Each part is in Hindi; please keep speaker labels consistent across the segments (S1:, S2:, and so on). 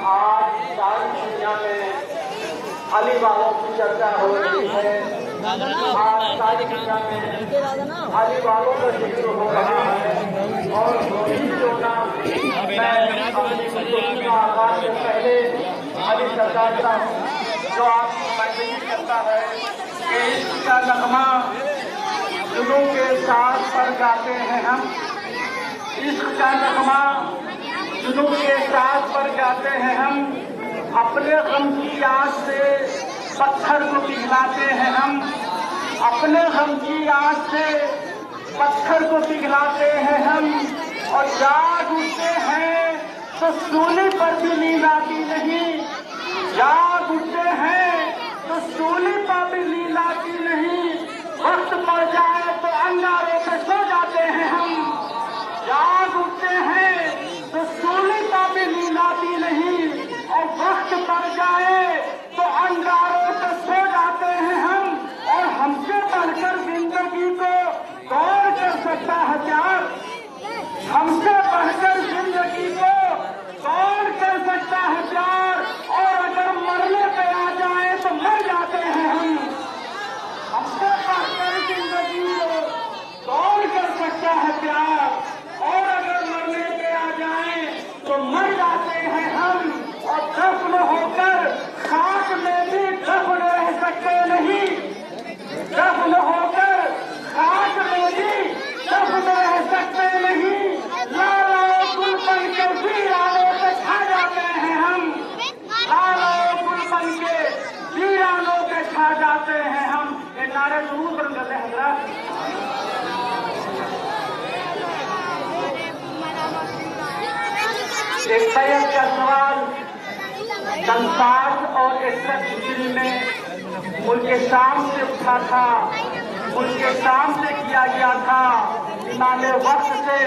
S1: आज सारी दुनिया में अली वालों की चर्चा हो रही है। आज सारी दुनिया में अली वालों का जिक्र हो रहा है और जो नाम आगाज से पहले अली सरकार का जो आपको मैसेज करता है कि इसका नगमा जुनून के साथ पर गाते हैं हम। इश्क का नगमा जुनून के साथ पर गाते हैं हम। अपने गम की आग से पत्थर को पिघलाते हैं हम। अपने गम की आग से पत्थर को पिघलाते हैं हम। और जाग उठते हैं तो सूली पर भी नींद आती नहीं। जाग उठते हैं तो सूली पर भी नींद आती नहीं। वक्त पड़ जाए तो अंगारों पे सो जाते हैं हम। जाग उठते हैं तो सूली पर भी नींद आती नहीं। और वक्त पड़ जाए तो अंगारों पे सो जाते हैं हम। और हमसे बढ़कर जिंदगी को कौन कर सकता है प्यार? हमसे बढ़कर जिंदगी को कौन कर सकता है प्यार? और अगर मरने पे आ जाए तो मर जाते हैं हम। हमसे बढ़कर जिंदगी को कौन कर सकता है प्यार? और अगर मरने पे आ जाए तो मर जाते हैं हम। और दफन होकर खाक में भी दफन रह सकते नहीं। दफन होकर खाक में भी दफन रह सकते नहीं। लालो गुल बन के वीरानों पे छा जाते हैं हम। लालो गुल बन के वीरानों पे छा जाते हैं हम। ये नारे जरूर बन गए हजरत। एक सैयद का सवाल सन 60 और 61 हिजरी में मुल्क शाम से उठा था। मुल्क शाम से किया गया था इमाम वक्त से।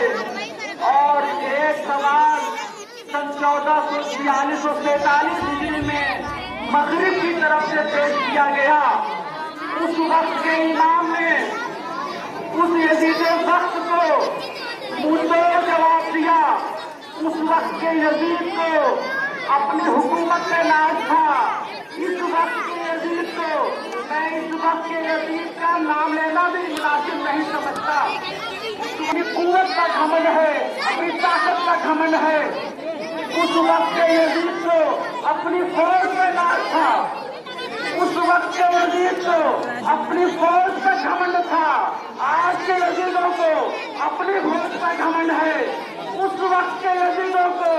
S1: और एक सवाल सन 1446-43 हिजरी में मगरिब की तरफ से पेश किया गया। उस वक्त के इमाम ने उस यजीद वक्त को मुंहतोड़ जवाब दिया। उस वक्त के यजीद को अपनी हुकूमत में नाज था। इस वक्त के यजीद को मैं इस वक्त के यजीद का नाम लेना भी मुनासिब नहीं समझता। अपनी कुव्वत का घमंड है, अपनी ताकत का घमंड है। उस वक्त के यजीद को अपनी फौज में नाज था। उस वक्त के यजीद को अपनी फौज का घमंड था। आज के यजीदों को अपनी फौज का घमंड है। उस वक्त के यजीदों को,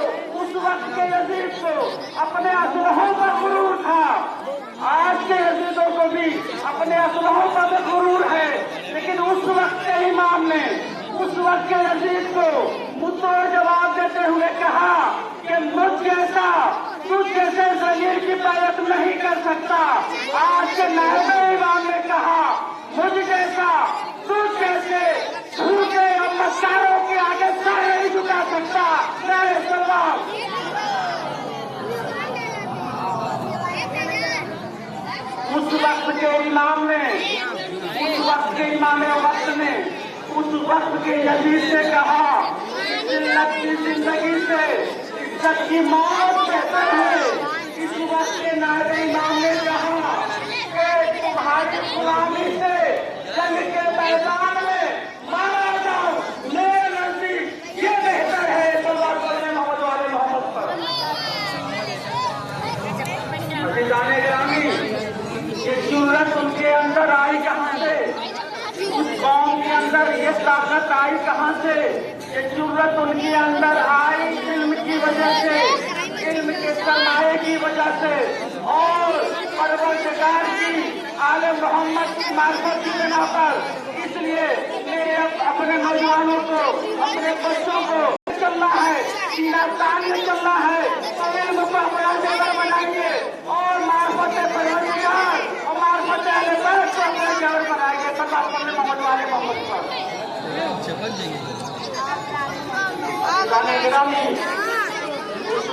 S1: उस वक्त के यजीद को अपने असलहों का गुरूर था। आज के यजीदों को भी अपने असलहों का भी गुरूर है। लेकिन उस वक्त के इमाम ने उस वक्त के यजीद को मुंहतोड़ जवाब देते हुए कहा कि मुझ जैसा तुझ जैसे जमीर की बैत नहीं कर सकता। आज के नायब इमाम ने कहा मुझ जैसा तुझ जैसे झूठे और मस्कारों के आगे सर नहीं झुका सकता। नारे सलाम। उस वक्त के इमाम ने, उस वक्त के इमाम वक्त ने उस वक्त के यजीद से कहा जिल्लत की जिंदगी से इज्जत की मौत बेहतर है। इस वक्त के नायब इमाम ने कहा कि तुम्हारी गुलामी से जंग के मैदान में मारा जाओ, मेरे नजदीक ये बेहतर है। मोहम्मद वाले मोहम्मद पर जाने ग्रामी ये जरूरत उनके अंदर आई कहाँ से? उस कौम के अंदर ये ताकत आई कहाँ से? ये जरूरत उनके अंदर आई इल्म की वजह से, इल्म के सरमाए की वजह से और परवरदिगार की आले मोहम्मद की मार्फत की बिना पर। इसलिए मेरे अपने नौजवानों को, अपने बच्चों को चलना है, सीना तान में चलना है तो इल्म को अपना जगह बनाएंगे और मार्फत उस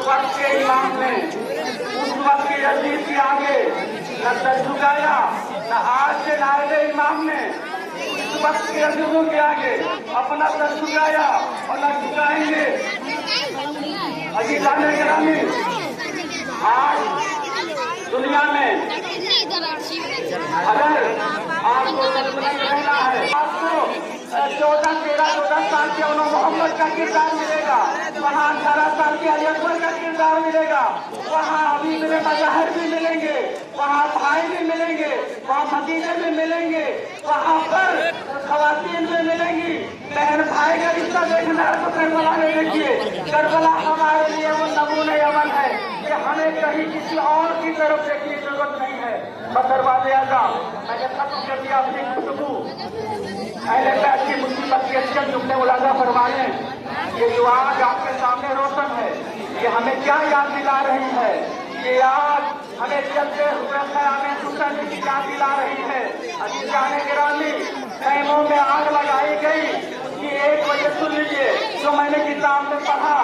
S1: वक्त के इमाम ने उस वक्त की यजीद के आगे न सर झुकाया, न आज के नायबे इमाम ने उस वक्त के यजीदों के आगे अपना सर झुकाया और न झुकाएंगे। अजीज़ाने गिरामी, आज दुनिया में अगर आपको रहना है, आपको 14 साल के मोहम्मद का किरदार मिलेगा, वहाँ 18 साल के अली अकबर का किरदार मिलेगा, वहाँ अभी मेरे मज़ाहिर भी मिलेंगे, वहाँ भाई भी मिलेंगे, वहाँ भतीजे भी मिलेंगे, वहाँ पर खवातीन भी मिलेंगी। बहन भाई का रिश्ता देखना है तो करबला में देखिए, करबला हमारे लिए वो नमूने अमल है कि हमें कहीं किसी और की तरफ देखने की जरूरत नहीं है। बदरवाज़े आज़म, मैंने खत्म कर दिया अपनी गुफ्तगू। अहले बैत की मुसीबत की अच्छे जुमले मुलाजा फरमाए। ये जो आज आपके सामने रोशन है, ये हमें क्या याद दिला रही है? ये आज हमें चलते हुए क़यामे हुसैन की याद दिला रही है। अजीज़ाने गिरामी, खैमों में आग लगाई गई, उसकी एक वजह सुन लीजिए जो मैंने किताब में पढ़ा।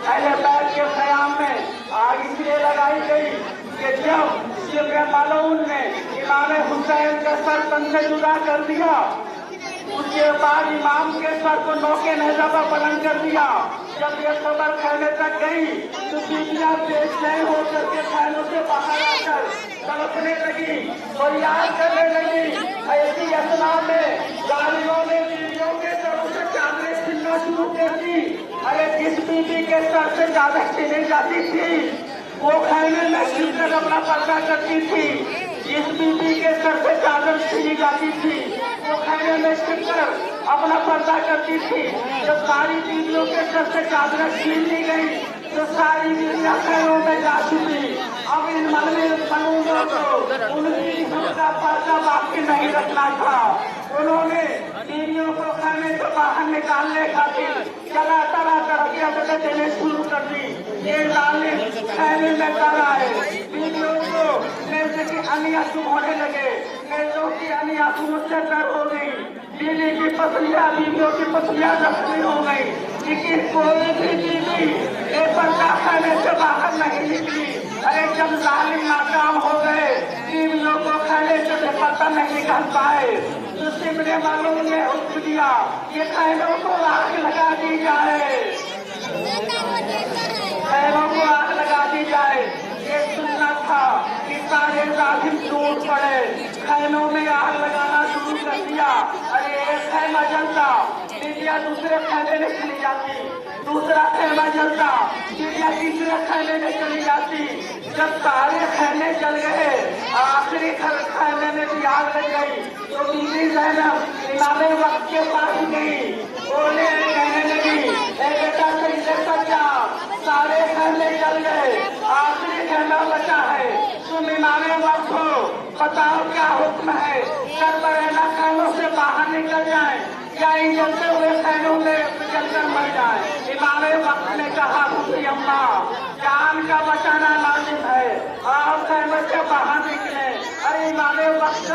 S1: अहले बैत के क़याम में आग इसलिए लगाई गई कि जब शिब्र मलऊन ने इमाम हुसैन का सर तन से जुदा कर दिया, उसके बाद इमाम के सर को नौके नहजा पर बुलंद कर दिया। जब ये खबर फैलने तक गई तो बीबियां बेचैन होकर के खैमों से बाहर आकर तड़पने लगी, फरियाद करने लगी। ऐसी अतना में गालियों ने बीवियों के सरों से चादरें छीनना शुरू कर दी। अरे जिस बीबी के सर से चादर छीनी जाती थी वो खैमे में छिपकर अपना पर्दा करती थी। जिस बीबी के सर से चादर छीनी जाती थी वो खैमे में छिपकर अपना पर्दा करती थी। जब सारी बीवियों के सर से चादर छीन ली गई तो सारी बीवियां खैमों में जा छुपी। अब इन मलूनों को उनकी का पर्दा बाकी नहीं रखना था। उन्होंने बीवियों को खैमे से बाहर निकालने खातिर तरह की हरकतें देने शुरू कर दी। ये डालने खैमे में कर आए, बीवियों को नेज़े की अनिया चुभ होने लगे, नेज़ों की अनिया मुझसे तर हो गई, बीवी की पसलियां बीवियों की पसलियां जख्मी हो गई। लेकिन कोई भी बीवी एक पर्दा खैमे से बाहर नहीं निकली। अरे जब जालिम नाकाम हो गए, बीवियों को खैमे से पर्दा नहीं निकल पाए तो शिब्र मलऊन ने हुक्म दिया ये खैमों को आग लगा दी जाए, खैमों को आग लगा दी जाए। ये सुनना था कि सारे जालिम टूट पड़े, खैमों में आग लगाना शुरू कर दिया। अरे एक खैमा जलता, बीवियां दूसरे खैमे में चली जाती, दूसरा खैमा जलता, बीवियां तीसरे खैमे में चली जाती। जब सारे खैमे जल गए, आखिरी खैमे में भी आग लग गई तो बीवी ज़ैनब इमाम वक्त के पास गई, बोले कहने लगी बेटा से इधर तक जा, सारे खैमे जल गए, आखिरी खैमा बचा है, तुम इमाम वक्त हो, बताओ क्या हुक्म है? सब रहना खैमों से बाहर निकल जाए या इन जलते हुए खैमों में जलकर मर जाए। इमाम वक्त ने कहा मुझे अम्मा जान का बचाना लाजिम है, आप खैमे से बाहर निकले। अरे इमाम वक्त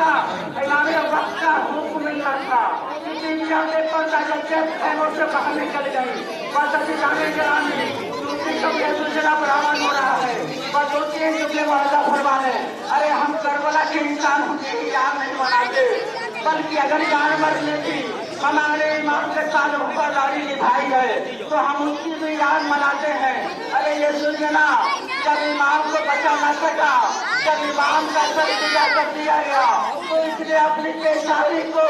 S1: का हुक्म मिलना था, बीवियां पर्दा जलते खैमों से बाहर निकल गई। बस अजीज़ाने गिरामी, दूसरी कभी दूसरा बराबर हो रहा है, बस दूसरे जुमले वादा फरमाने। अरे हम करबला के इंसान होते याद नहीं मनाते, बल्कि अगर जान मर लेती हमारे इमाम के साथ वफादारी निभाई है तो हम उसकी भी याद मनाते हैं। अरे ये दुनिया जब इमाम को बचा न सका, जब इमाम का सर पूजा कर दिया गया तो इसने अपनी पेशानी को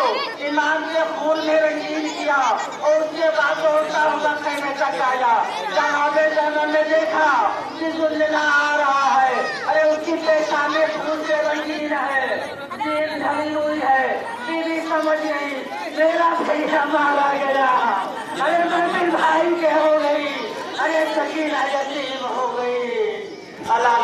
S1: इमाम के खून में रंगीन किया और उसके बाद होता हुआ खैमे तक आया। जनाबे ज़ैनब ने देखा कि दुनिया आ रहा है, अरे उसकी पेशानी खून से रंगीन है, जीभ ढली हुई है, बीवी समझ गई मेरा भैया मारा गया, अरे मैं भाई के हो गई, अरे सकीना यतीम हो गई। अल्लाह